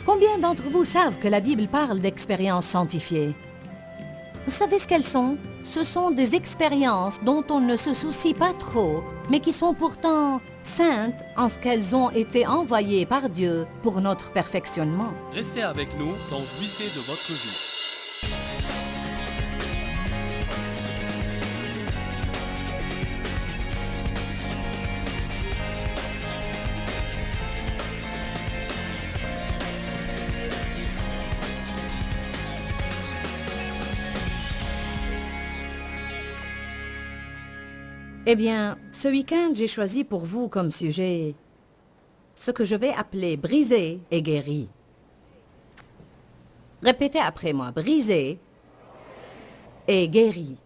Combien d'entre vous savent que la Bible parle d'expériences sanctifiées? Vous savez ce qu'elles sont? Ce sont des expériences dont on ne se soucie pas trop, mais qui sont pourtant saintes en ce qu'elles ont été envoyées par Dieu pour notre perfectionnement. Restez avec nous, donc jouissez de votre vie. Eh bien, ce week-end, j'ai choisi pour vous comme sujet ce que je vais appeler brisé et guéri. Répétez après moi, brisé et guéri.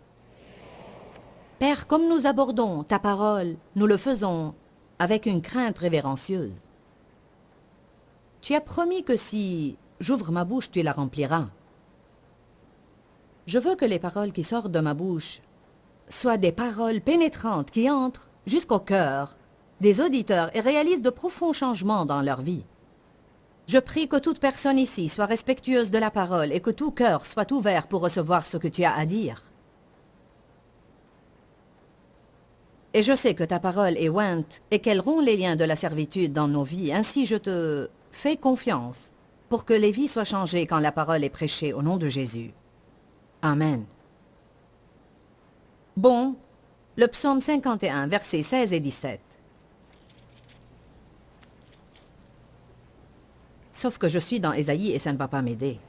Père, comme nous abordons ta parole, nous le faisons avec une crainte révérencieuse. Tu as promis que si j'ouvre ma bouche, tu la rempliras. Je veux que les paroles qui sortent de ma bouche soient des paroles pénétrantes qui entrent jusqu'au cœur des auditeurs et réalisent de profonds changements dans leur vie. Je prie que toute personne ici soit respectueuse de la parole et que tout cœur soit ouvert pour recevoir ce que tu as à dire. Et je sais que ta parole est ointe et qu'elle rompt les liens de la servitude dans nos vies. Ainsi, je te fais confiance pour que les vies soient changées quand la parole est prêchée au nom de Jésus. Amen. Bon, le psaume 51, versets 16 et 17. Sauf que je suis dans Ésaïe et ça ne va pas m'aider.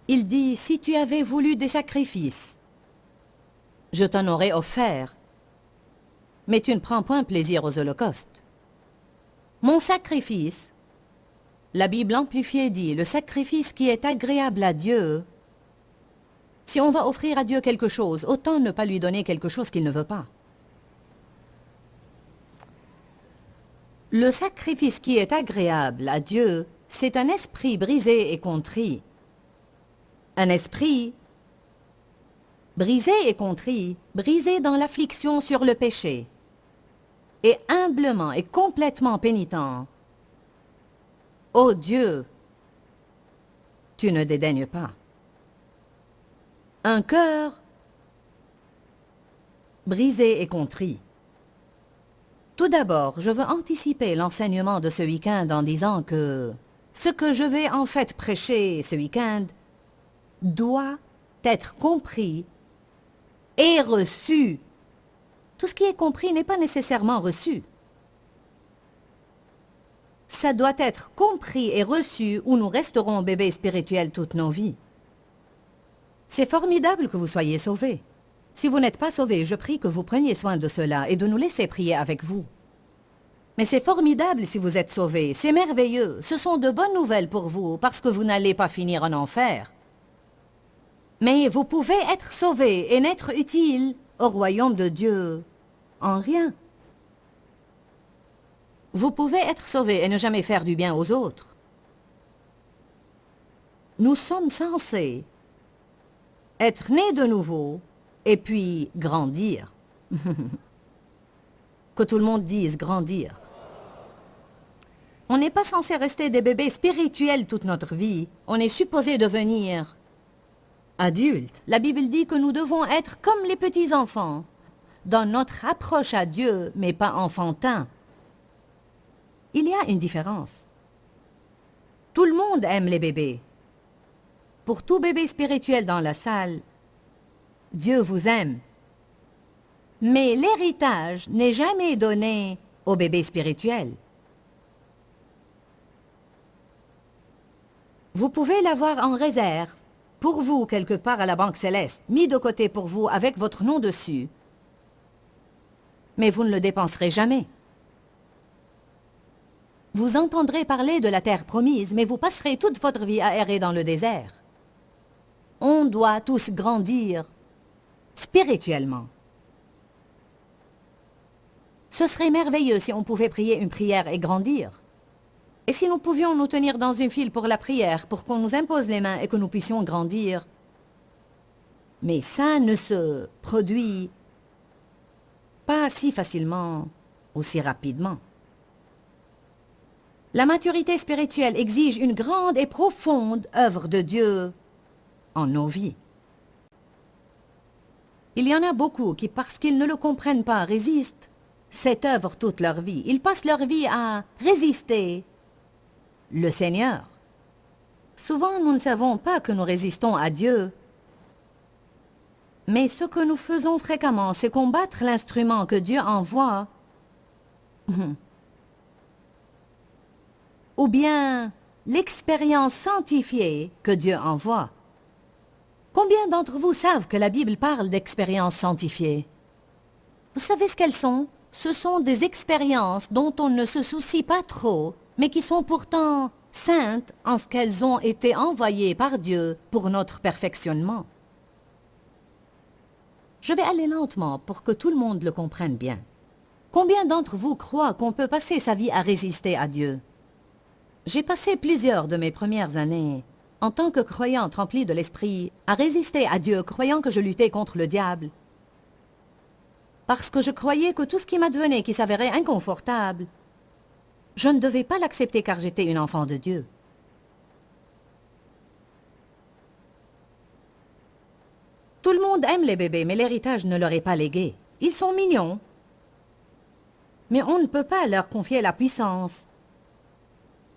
Il dit, si tu avais voulu des sacrifices, je t'en aurais offert, mais tu ne prends point plaisir aux holocaustes. Mon sacrifice, la Bible amplifiée dit, le sacrifice qui est agréable à Dieu. Si on va offrir à Dieu quelque chose, autant ne pas lui donner quelque chose qu'il ne veut pas. Le sacrifice qui est agréable à Dieu, c'est un esprit brisé et contrit. Un esprit brisé et contrit, brisé dans l'affliction sur le péché, et humblement et complètement pénitent. Ô Dieu, tu ne dédaignes pas. Un cœur brisé et contrit. Tout d'abord, je veux anticiper l'enseignement de ce week-end en disant que ce que je vais en fait prêcher ce week-end doit être compris et reçu. Tout ce qui est compris n'est pas nécessairement reçu. Ça doit être compris et reçu ou nous resterons bébés spirituels toute nos vies. C'est formidable que vous soyez sauvés. Si vous n'êtes pas sauvés, je prie que vous preniez soin de cela et de nous laisser prier avec vous. Mais c'est formidable si vous êtes sauvés, c'est merveilleux. Ce sont de bonnes nouvelles pour vous parce que vous n'allez pas finir en enfer. Mais vous pouvez être sauvés et n'être utiles au royaume de Dieu en rien. Vous pouvez être sauvés et ne jamais faire du bien aux autres. Nous sommes censés être nés de nouveau et puis grandir. Que tout le monde dise grandir. On n'est pas censé rester des bébés spirituels toute notre vie. On est supposé devenir adultes. La Bible dit que nous devons être comme les petits-enfants dans notre approche à Dieu, mais pas enfantins. Il y a une différence. Tout le monde aime les bébés. Pour tout bébé spirituel dans la salle, Dieu vous aime. Mais l'héritage n'est jamais donné au bébé spirituel. Vous pouvez l'avoir en réserve, pour vous quelque part à la Banque Céleste, mis de côté pour vous avec votre nom dessus. Mais vous ne le dépenserez jamais. Vous entendrez parler de la terre promise, mais vous passerez toute votre vie à errer dans le désert. On doit tous grandir spirituellement. Ce serait merveilleux si on pouvait prier une prière et grandir. Et si nous pouvions nous tenir dans une file pour la prière, pour qu'on nous impose les mains et que nous puissions grandir. Mais ça ne se produit pas si facilement ou si rapidement. La maturité spirituelle exige une grande et profonde œuvre de Dieu en nos vies. Il y en a beaucoup qui, parce qu'ils ne le comprennent pas, résistent cette œuvre toute leur vie. Ils passent leur vie à résister le Seigneur. Souvent, nous ne savons pas que nous résistons à Dieu. Mais ce que nous faisons fréquemment, c'est combattre l'instrument que Dieu envoie. Ou bien l'expérience sanctifiée que Dieu envoie. Combien d'entre vous savent que la Bible parle d'expériences sanctifiées? Vous savez ce qu'elles sont? Ce sont des expériences dont on ne se soucie pas trop, mais qui sont pourtant saintes en ce qu'elles ont été envoyées par Dieu pour notre perfectionnement. Je vais aller lentement pour que tout le monde le comprenne bien. Combien d'entre vous croient qu'on peut passer sa vie à résister à Dieu? J'ai passé plusieurs de mes premières années, en tant que croyante remplie de l'esprit, à résister à Dieu, croyant que je luttais contre le diable. Parce que je croyais que tout ce qui m'advenait, qui s'avérait inconfortable, je ne devais pas l'accepter car j'étais une enfant de Dieu. Tout le monde aime les bébés, mais l'héritage ne leur est pas légué. Ils sont mignons. Mais on ne peut pas leur confier la puissance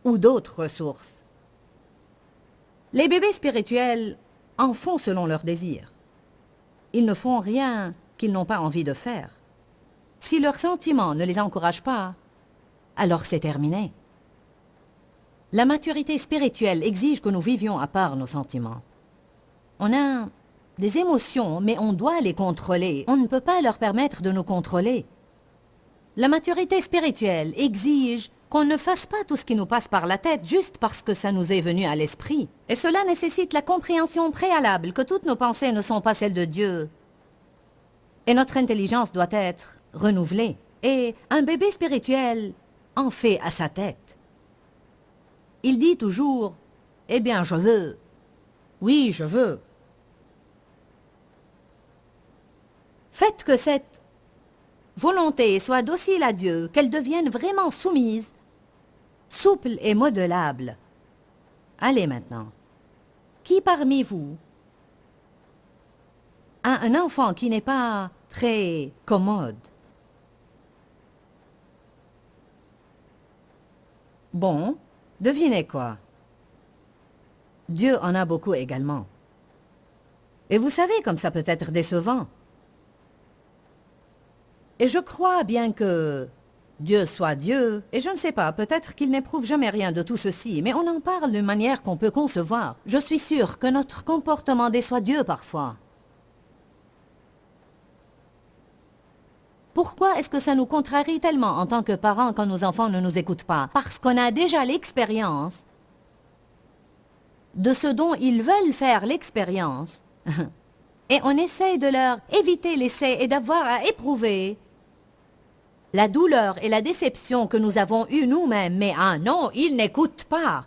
ou d'autres ressources. Les bébés spirituels en font selon leurs désirs. Ils ne font rien qu'ils n'ont pas envie de faire. Si leurs sentiments ne les encouragent pas, alors c'est terminé. La maturité spirituelle exige que nous vivions à part nos sentiments. On a des émotions, mais on doit les contrôler. On ne peut pas leur permettre de nous contrôler. La maturité spirituelle exige qu'on ne fasse pas tout ce qui nous passe par la tête juste parce que ça nous est venu à l'esprit. Et cela nécessite la compréhension préalable que toutes nos pensées ne sont pas celles de Dieu. Et notre intelligence doit être renouvelée. Et un bébé spirituel en fait à sa tête. Il dit toujours « Eh bien, je veux. Oui, je veux. » Faites que cette volonté soit docile à Dieu, qu'elle devienne vraiment soumise, souple et modelable. Allez maintenant. Qui parmi vous a un enfant qui n'est pas très commode? Bon, devinez quoi? Dieu en a beaucoup également. Et vous savez comme ça peut être décevant. Et je crois bien que Dieu soit Dieu, et je ne sais pas, peut-être qu'il n'éprouve jamais rien de tout ceci, mais on en parle d'une manière qu'on peut concevoir. Je suis sûre que notre comportement déçoit Dieu parfois. Pourquoi est-ce que ça nous contrarie tellement en tant que parents quand nos enfants ne nous écoutent pas? Parce qu'on a déjà l'expérience de ce dont ils veulent faire l'expérience. Et on essaye de leur éviter l'essai et d'avoir à éprouver la douleur et la déception que nous avons eues nous-mêmes. Mais ah non, ils n'écoutent pas.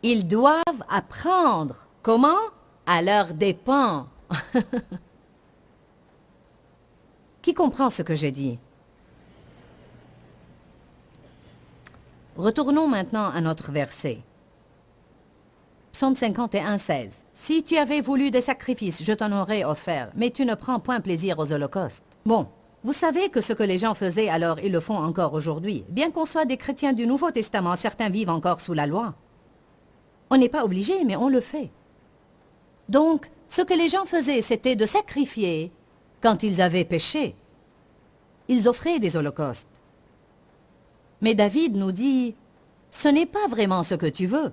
Ils doivent apprendre. Comment? À leurs dépens. Qui comprend ce que j'ai dit? Retournons maintenant à notre verset. Psaume 51, 16. Si tu avais voulu des sacrifices, je t'en aurais offert, mais tu ne prends point plaisir aux holocaustes. Bon, vous savez que ce que les gens faisaient, alors ils le font encore aujourd'hui. Bien qu'on soit des chrétiens du Nouveau Testament, certains vivent encore sous la loi. On n'est pas obligé, mais on le fait. Donc, ce que les gens faisaient, c'était de sacrifier quand ils avaient péché. Ils offraient des holocaustes. Mais David nous dit, ce n'est pas vraiment ce que tu veux.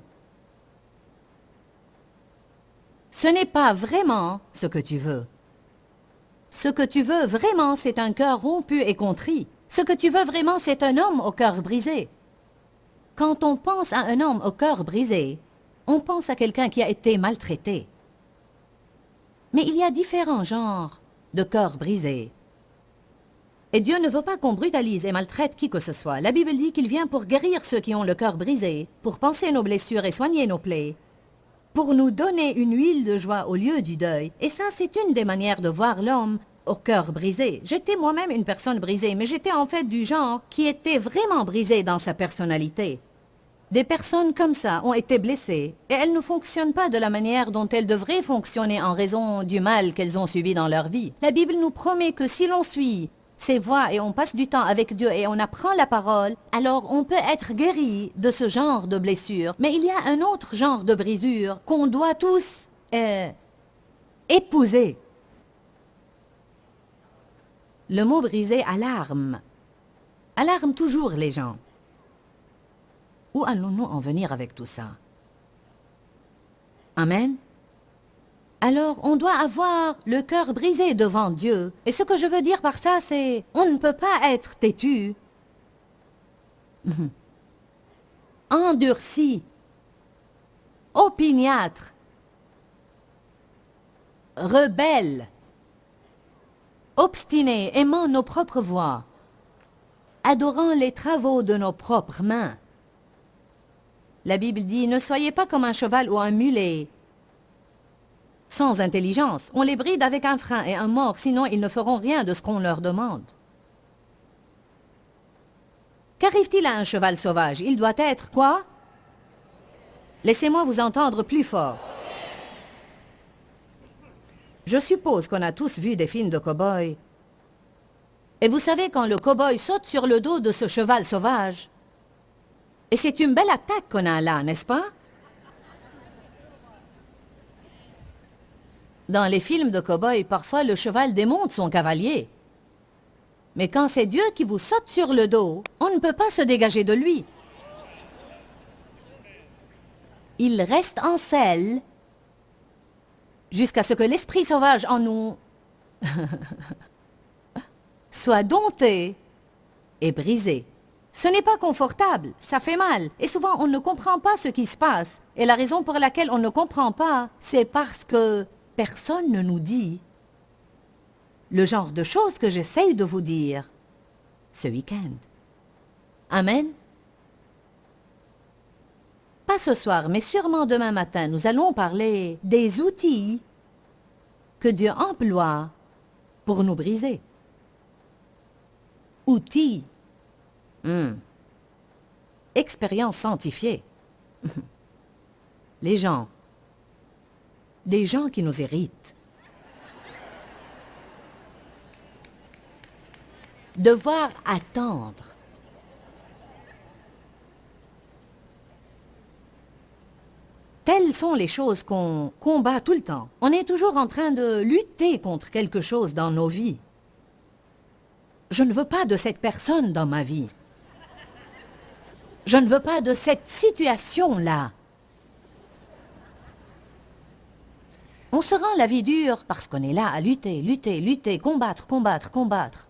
Ce n'est pas vraiment ce que tu veux. Ce que tu veux vraiment, c'est un cœur rompu et contrit. Ce que tu veux vraiment, c'est un homme au cœur brisé. Quand on pense à un homme au cœur brisé, on pense à quelqu'un qui a été maltraité. Mais il y a différents genres de cœurs brisés. Et Dieu ne veut pas qu'on brutalise et maltraite qui que ce soit. La Bible dit qu'il vient pour guérir ceux qui ont le cœur brisé, pour panser nos blessures et soigner nos plaies, pour nous donner une huile de joie au lieu du deuil. Et ça, c'est une des manières de voir l'homme au cœur brisé. J'étais moi-même une personne brisée, mais j'étais en fait du genre qui était vraiment brisé dans sa personnalité. Des personnes comme ça ont été blessées et elles ne fonctionnent pas de la manière dont elles devraient fonctionner en raison du mal qu'elles ont subi dans leur vie. La Bible nous promet que si l'on suit ses voies et on passe du temps avec Dieu et on apprend la parole, alors on peut être guéri de ce genre de blessure. Mais il y a un autre genre de brisure qu'on doit tous épouser. Le mot brisé alarme. Alarme toujours les gens. Où allons-nous en venir avec tout ça? Amen. Alors, on doit avoir le cœur brisé devant Dieu. Et ce que je veux dire par ça, c'est, on ne peut pas être têtu, endurci, opiniâtre, rebelle, obstiné, aimant nos propres voies, adorant les travaux de nos propres mains. La Bible dit, ne soyez pas comme un cheval ou un mulet, sans intelligence. On les bride avec un frein et un mors, sinon ils ne feront rien de ce qu'on leur demande. Qu'arrive-t-il à un cheval sauvage? Il doit être quoi? Laissez-moi vous entendre plus fort. Je suppose qu'on a tous vu des films de cow-boys. Et vous savez quand le cow-boy saute sur le dos de ce cheval sauvage, et c'est une belle attaque qu'on a là, n'est-ce pas? Dans les films de cow-boy, parfois le cheval démonte son cavalier. Mais quand c'est Dieu qui vous saute sur le dos, on ne peut pas se dégager de lui. Il reste en selle jusqu'à ce que l'esprit sauvage en nous soit dompté et brisé. Ce n'est pas confortable, ça fait mal. Et souvent, on ne comprend pas ce qui se passe. Et la raison pour laquelle on ne comprend pas, c'est parce que personne ne nous dit le genre de choses que j'essaye de vous dire ce week-end. Amen. Pas ce soir, mais sûrement demain matin, nous allons parler des outils que Dieu emploie pour nous briser. Outils. Expérience scientifique. Les gens. Des gens qui nous irritent. Devoir attendre. Telles sont les choses qu'on combat tout le temps. On est toujours en train de lutter contre quelque chose dans nos vies. Je ne veux pas de cette personne dans ma vie. Je ne veux pas de cette situation-là. On se rend la vie dure parce qu'on est là à lutter, lutter, lutter, combattre, combattre, combattre.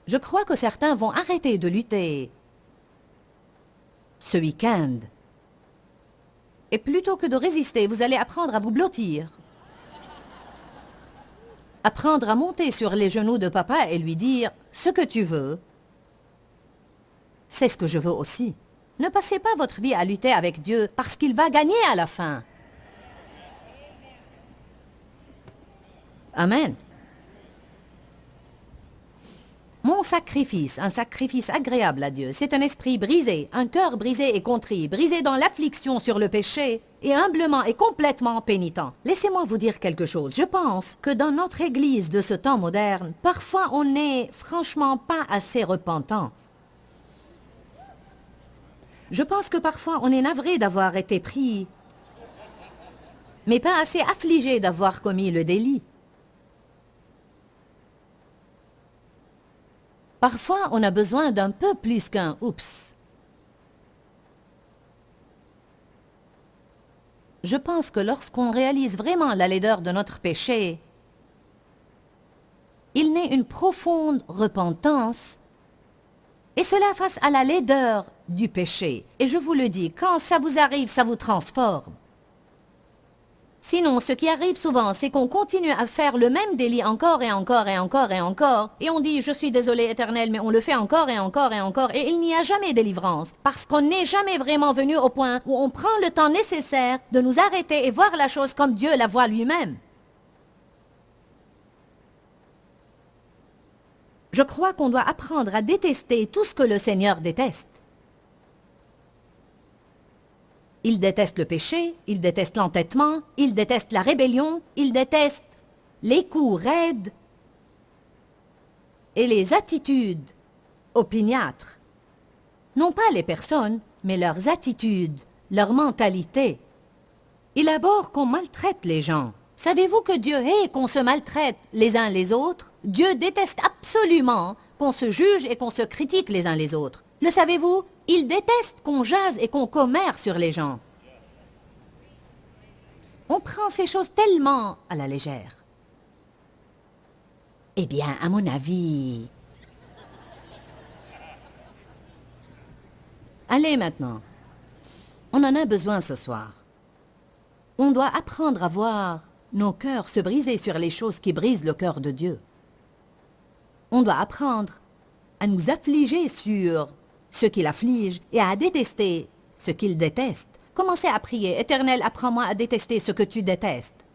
Je crois que certains vont arrêter de lutter ce week-end. Et plutôt que de résister, vous allez apprendre à vous blottir. Apprendre à monter sur les genoux de papa et lui dire « Ce que tu veux, c'est ce que je veux aussi. » Ne passez pas votre vie à lutter avec Dieu parce qu'il va gagner à la fin. Amen. Mon sacrifice, un sacrifice agréable à Dieu, c'est un esprit brisé, un cœur brisé et contrit, brisé dans l'affliction sur le péché, et humblement et complètement pénitent. Laissez-moi vous dire quelque chose. Je pense que dans notre Église de ce temps moderne, parfois on n'est franchement pas assez repentant. Je pense que parfois on est navré d'avoir été pris, mais pas assez affligé d'avoir commis le délit. Parfois, on a besoin d'un peu plus qu'un « oups ». Je pense que lorsqu'on réalise vraiment la laideur de notre péché, il naît une profonde repentance, et cela face à la laideur du péché. Et je vous le dis, quand ça vous arrive, ça vous transforme. Sinon, ce qui arrive souvent, c'est qu'on continue à faire le même délit encore et encore et encore et encore, et on dit « je suis désolé éternel », mais on le fait encore et encore et encore, et il n'y a jamais délivrance, parce qu'on n'est jamais vraiment venu au point où on prend le temps nécessaire de nous arrêter et voir la chose comme Dieu la voit lui-même. Je crois qu'on doit apprendre à détester tout ce que le Seigneur déteste. Il déteste le péché, il déteste l'entêtement, il déteste la rébellion, il déteste les coups raides et les attitudes opiniâtres. Non pas les personnes, mais leurs attitudes, leur mentalité. Il abhorre qu'on maltraite les gens. Savez-vous que Dieu hait qu'on se maltraite les uns les autres? Dieu déteste absolument qu'on se juge et qu'on se critique les uns les autres. Le savez-vous? Il déteste qu'on jase et qu'on commère sur les gens. On prend ces choses tellement à la légère. Eh bien, à mon avis... Allez maintenant. On en a besoin ce soir. On doit apprendre à voir nos cœurs se briser sur les choses qui brisent le cœur de Dieu. On doit apprendre à nous affliger sur ce qui l'afflige et à détester ce qu'il déteste. Commencez à prier. Éternel, apprends-moi à détester ce que tu détestes.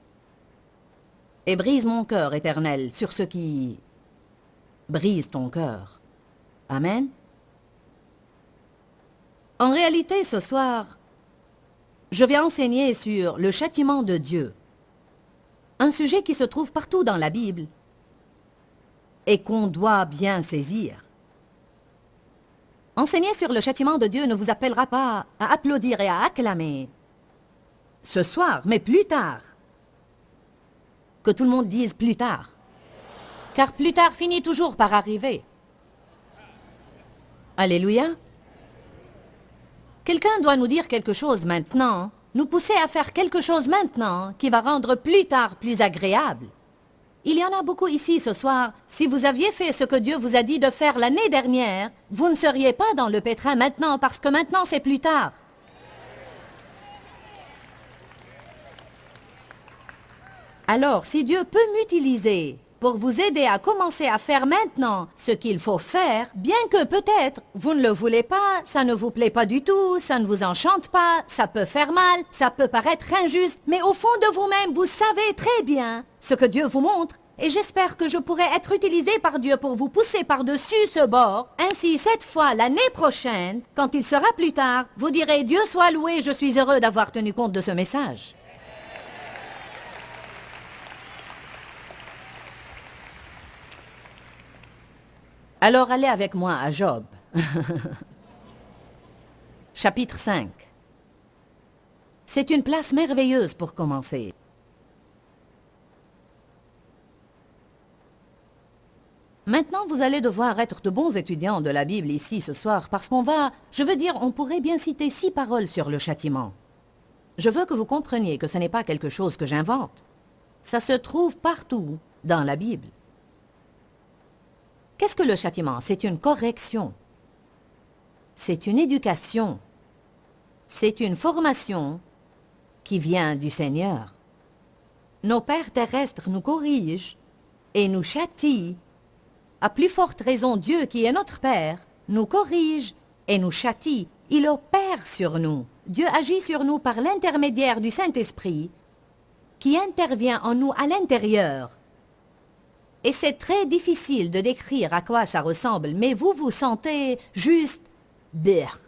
Et brise mon cœur, Éternel, sur ce qui brise ton cœur. Amen. En réalité, ce soir, je vais enseigner sur le châtiment de Dieu. Un sujet qui se trouve partout dans la Bible et qu'on doit bien saisir. Enseigner sur le châtiment de Dieu ne vous appellera pas à applaudir et à acclamer ce soir, mais plus tard. Que tout le monde dise plus tard. Car plus tard finit toujours par arriver. Alléluia. Quelqu'un doit nous dire quelque chose maintenant, nous pousser à faire quelque chose maintenant qui va rendre plus tard plus agréable. Il y en a beaucoup ici ce soir. Si vous aviez fait ce que Dieu vous a dit de faire l'année dernière, vous ne seriez pas dans le pétrin maintenant parce que maintenant c'est plus tard. Alors, si Dieu peut m'utiliser pour vous aider à commencer à faire maintenant ce qu'il faut faire, bien que peut-être vous ne le voulez pas, ça ne vous plaît pas du tout, ça ne vous enchante pas, ça peut faire mal, ça peut paraître injuste, mais au fond de vous-même, vous savez très bien ce que Dieu vous montre, et j'espère que je pourrai être utilisé par Dieu pour vous pousser par-dessus ce bord. Ainsi, cette fois, l'année prochaine, quand il sera plus tard, vous direz « Dieu soit loué, je suis heureux d'avoir tenu compte de ce message ». Alors allez avec moi à Job. Chapitre 5. C'est une place merveilleuse pour commencer. Maintenant, vous allez devoir être de bons étudiants de la Bible ici ce soir parce qu'on va, on pourrait bien citer 6 paroles sur le châtiment. Je veux que vous compreniez que ce n'est pas quelque chose que j'invente. Ça se trouve partout dans la Bible. Qu'est-ce que le châtiment? C'est une correction. C'est une éducation. C'est une formation qui vient du Seigneur. Nos pères terrestres nous corrigent et nous châtient. À plus forte raison, Dieu, qui est notre Père, nous corrige et nous châtie. Il opère sur nous. Dieu agit sur nous par l'intermédiaire du Saint-Esprit qui intervient en nous à l'intérieur. Et c'est très difficile de décrire à quoi ça ressemble, mais vous vous sentez juste berk.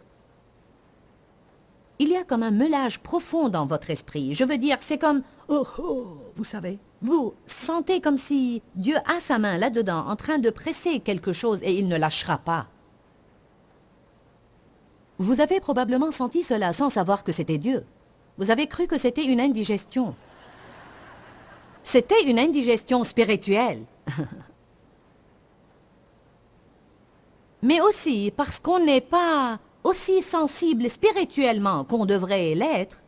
Il y a comme un meulage profond dans votre esprit. Je veux dire, c'est comme oh oh, vous savez. Vous sentez comme si Dieu a sa main là-dedans en train de presser quelque chose et il ne lâchera pas. Vous avez probablement senti cela sans savoir que c'était Dieu. Vous avez cru que c'était une indigestion. C'était une indigestion spirituelle. Mais aussi parce qu'on n'est pas aussi sensible spirituellement qu'on devrait l'être.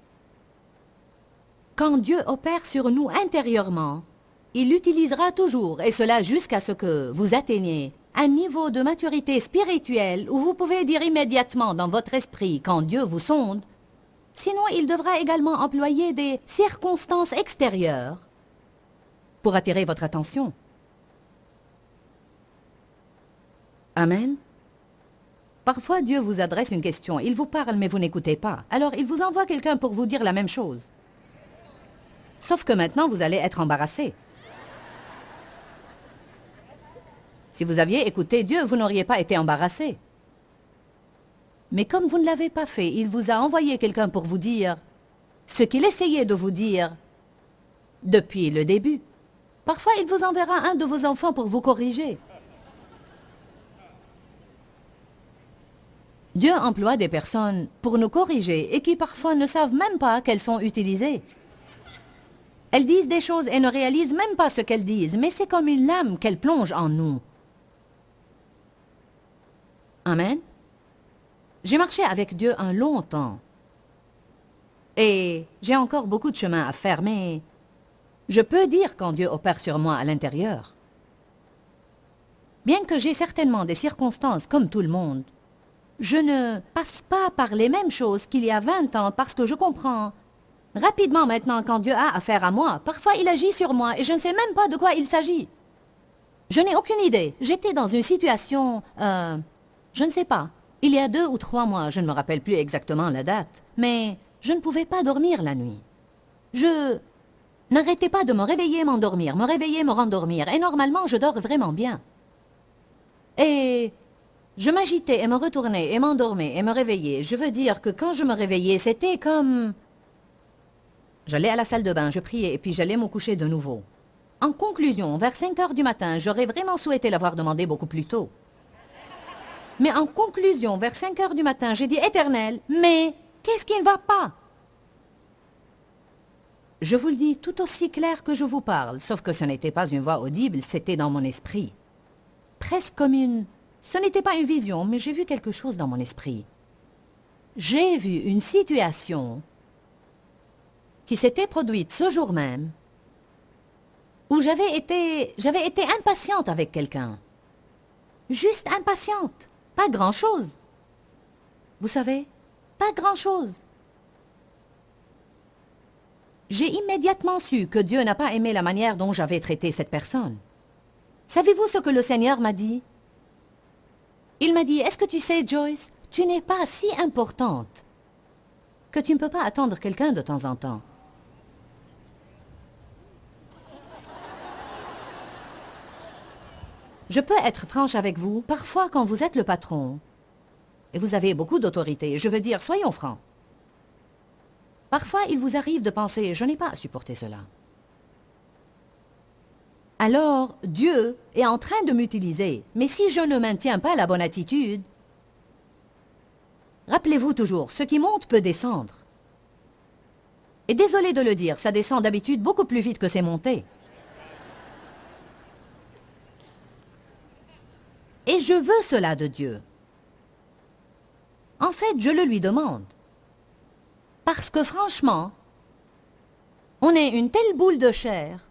Quand Dieu opère sur nous intérieurement, il l'utilisera toujours, et cela jusqu'à ce que vous atteigniez un niveau de maturité spirituelle où vous pouvez dire immédiatement dans votre esprit quand Dieu vous sonde. Sinon, il devra également employer des circonstances extérieures pour attirer votre attention. Amen. Parfois, Dieu vous adresse une question. Il vous parle, mais vous n'écoutez pas. Alors, il vous envoie quelqu'un pour vous dire la même chose. Sauf que maintenant, vous allez être embarrassé. Si vous aviez écouté Dieu, vous n'auriez pas été embarrassé. Mais comme vous ne l'avez pas fait, il vous a envoyé quelqu'un pour vous dire ce qu'il essayait de vous dire depuis le début. Parfois, il vous enverra un de vos enfants pour vous corriger. Dieu emploie des personnes pour nous corriger et qui parfois ne savent même pas qu'elles sont utilisées. Elles disent des choses et ne réalisent même pas ce qu'elles disent, mais c'est comme une lame qu'elles plongent en nous. Amen. J'ai marché avec Dieu un long temps. Et j'ai encore beaucoup de chemin à faire, mais je peux dire quand Dieu opère sur moi à l'intérieur. Bien que j'ai certainement des circonstances comme tout le monde, je ne passe pas par les mêmes choses qu'il y a 20 ans parce que je comprends rapidement maintenant quand Dieu a affaire à moi. Parfois, il agit sur moi et je ne sais même pas de quoi il s'agit. Je n'ai aucune idée. J'étais dans une situation... je ne sais pas. Il y a 2 ou 3 mois, je ne me rappelle plus exactement la date, mais je ne pouvais pas dormir la nuit. Je n'arrêtais pas de me réveiller, m'endormir, me réveiller, me rendormir, et normalement, je dors vraiment bien. Et je m'agitais et me retournais et m'endormais et me réveillais. Je veux dire que quand je me réveillais, c'était comme... J'allais à la salle de bain, je priais et puis j'allais me coucher de nouveau. En conclusion, vers 5 heures du matin, j'aurais vraiment souhaité l'avoir demandé beaucoup plus tôt. Mais en conclusion, vers 5 heures du matin, j'ai dit « Éternel, mais qu'est-ce qui ne va pas ?» Je vous le dis tout aussi clair que je vous parle, sauf que ce n'était pas une voix audible, c'était dans mon esprit. Presque comme une... Ce n'était pas une vision, mais j'ai vu quelque chose dans mon esprit. J'ai vu une situation qui s'était produite ce jour même, où j'avais été impatiente avec quelqu'un. Juste impatiente. Pas grand-chose. Vous savez, pas grand-chose. J'ai immédiatement su que Dieu n'a pas aimé la manière dont j'avais traité cette personne. Savez-vous ce que le Seigneur m'a dit? Il m'a dit, est-ce que tu sais, Joyce, tu n'es pas si importante que tu ne peux pas attendre quelqu'un de temps en temps. Je peux être franche avec vous, parfois quand vous êtes le patron, et vous avez beaucoup d'autorité, je veux dire, soyons francs. Parfois, il vous arrive de penser, je n'ai pas à supporter cela. Alors, Dieu est en train de m'utiliser, mais si je ne maintiens pas la bonne attitude, rappelez-vous toujours, ce qui monte peut descendre. Et désolé de le dire, ça descend d'habitude beaucoup plus vite que c'est monté. Et je veux cela de Dieu. En fait, je le lui demande. Parce que franchement, on est une telle boule de chair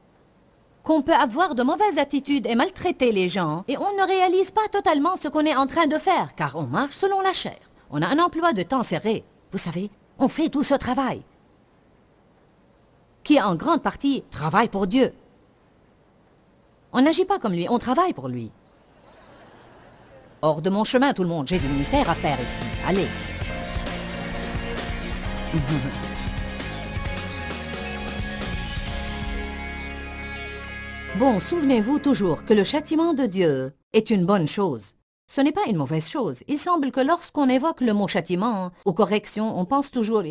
qu'on peut avoir de mauvaises attitudes et maltraiter les gens et on ne réalise pas totalement ce qu'on est en train de faire, car on marche selon la chair. On a un emploi de temps serré. Vous savez, on fait tout ce travail, qui en grande partie travaille pour Dieu. On n'agit pas comme lui, on travaille pour lui. Hors de mon chemin, tout le monde, j'ai du ministère à faire ici. Allez. Bon, souvenez-vous toujours que le châtiment de Dieu est une bonne chose. Ce n'est pas une mauvaise chose. Il semble que lorsqu'on évoque le mot châtiment ou correction, on pense toujours «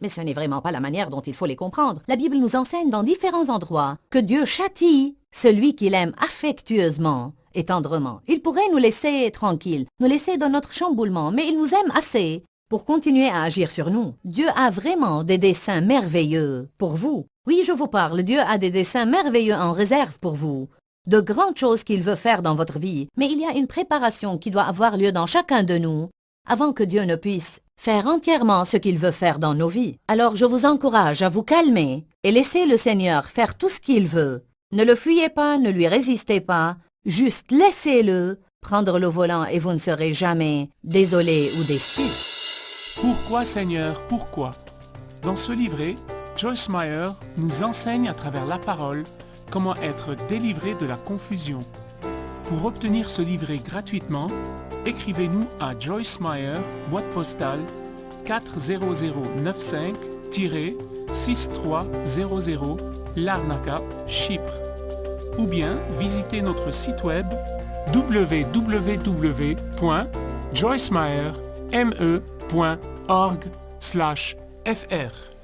mais ce n'est vraiment pas la manière dont il faut les comprendre. La Bible nous enseigne dans différents endroits que Dieu châtie celui qu'il aime affectueusement et tendrement. Il pourrait nous laisser tranquilles, nous laisser dans notre chamboulement, mais il nous aime assez pour continuer à agir sur nous. Dieu a vraiment des desseins merveilleux pour vous. Oui, je vous parle, Dieu a des desseins merveilleux en réserve pour vous. De grandes choses qu'il veut faire dans votre vie, mais il y a une préparation qui doit avoir lieu dans chacun de nous avant que Dieu ne puisse faire entièrement ce qu'il veut faire dans nos vies. Alors je vous encourage à vous calmer et laisser le Seigneur faire tout ce qu'il veut. Ne le fuyez pas, ne lui résistez pas, juste laissez-le prendre le volant et vous ne serez jamais désolé ou déçu. Pourquoi Seigneur, pourquoi? Dans ce livret, Joyce Meyer nous enseigne à travers la parole comment être délivré de la confusion. Pour obtenir ce livret gratuitement, écrivez-nous à Joyce Meyer, boîte postale 40095-6300 Larnaca, Chypre. Ou bien visitez notre site web www.joycemeyerme.org/fr.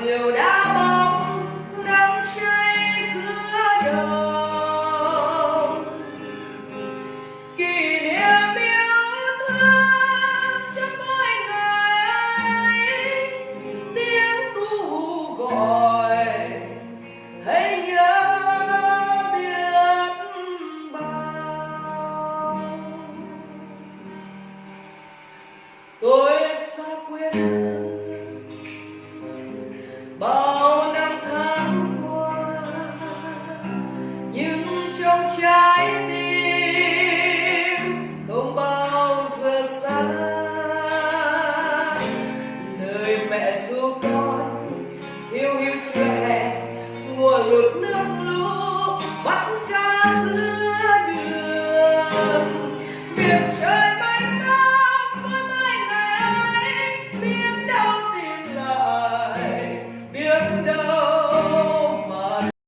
diều đã bóng đắm say giữa đồng kỷ niệm yêu thương trong mỗi ngày tiếng ru gọi hãy nhớ biết bao tôi xa quên bao năm tháng qua nhưng trong trái tim không bao giờ xa lời mẹ ru con hiu hiu chưa hè mùa lụt nước lũ bắt cá giữ